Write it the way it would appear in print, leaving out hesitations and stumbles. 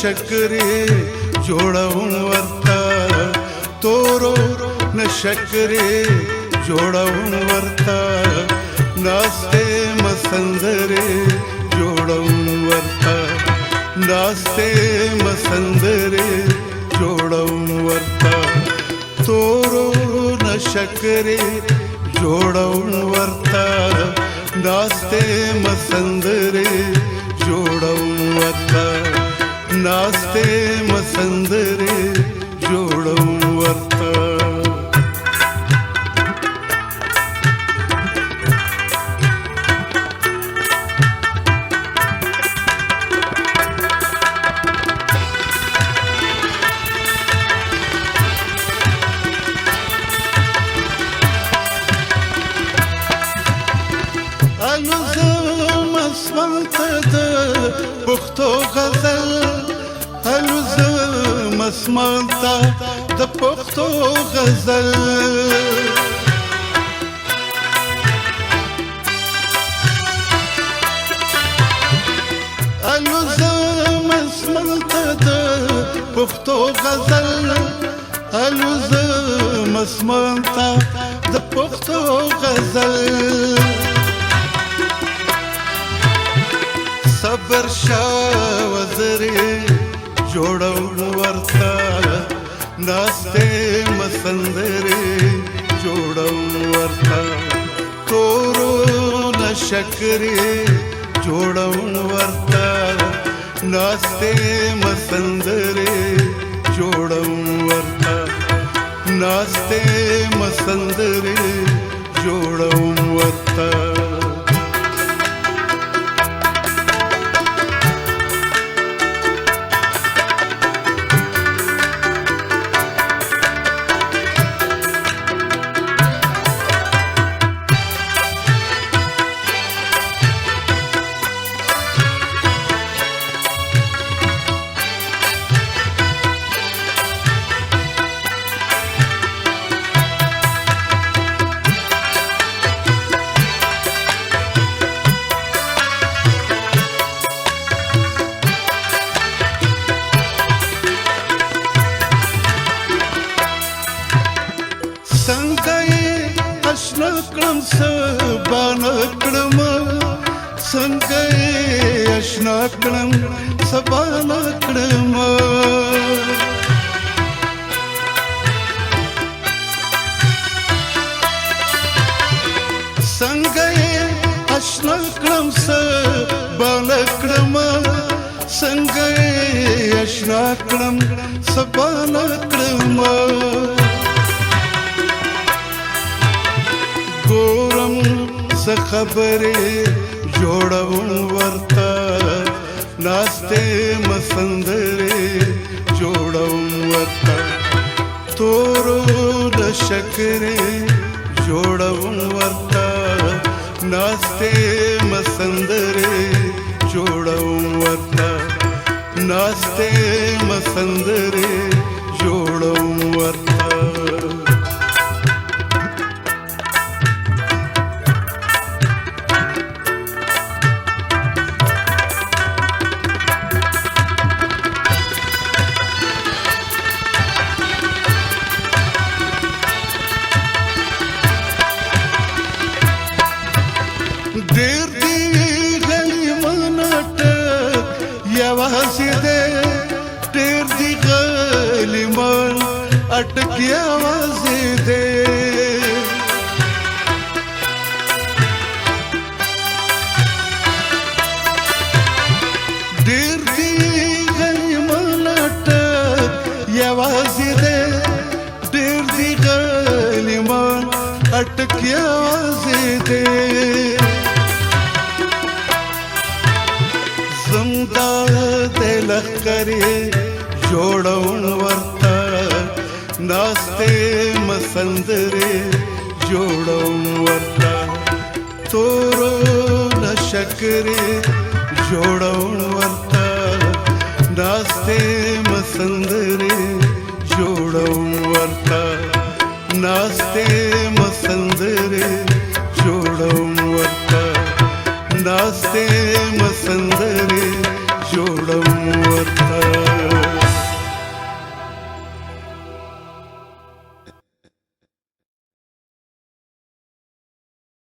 شکرې جوړوم ورته تورو نه شکرې جوړوم ورته ناستې مسندرې جوړوم ورته ناستې مسندرې جوړوم ورته تورو نه شکرې جوړوم ورته ناستې مسندرې جوړوم ورته ناستې مسندرې جوړوم ورته الوزم اسمنت د پښتو غزل الوزم اسمنت د پښتو غزل الوزم اسمنت د پښتو غزل الوزم اسمنت د پښتو غزل صبر شاه وزرې جوړوم ورته ناستې مسندرې جوړوم ورته تورو نه شکرې جوړوم ورته ناستې مسندرې جوړوم ورته ناستې مسندرې جوړوم ورته څنګه یې اشنا کړم سبانه کړم څنګه یې اشنا کړم سبانه کړم څنګه یې اشنا کړم سبانه کړم څنګه یې اشنا کړم سبانه کړم ګورم څه خبرې جوړوم ورته ناستې مسندرې جوړوم ورته تورو نه شکرې جوړوم ورته ناستې مسندرې جوړوم ورته ناستې مسندرې جوړوم ورته ډېر دی غلیمان اټک یوازې دی ډېر دی غلیمان اټک یوازې دی ډېر دی غلیمان اټک یوازې دی ډېر دی غلیمان اټک یوازې دی زمدا د لخرې جوړوم ورته ناستې مسندرې جوړوم ورته تورو نه شکرې جوړوم ورته ناستې مسندرې جوړوم ورته ناستې مسندرې جوړوم ورته ناستې مسندرې जोडं वर्ता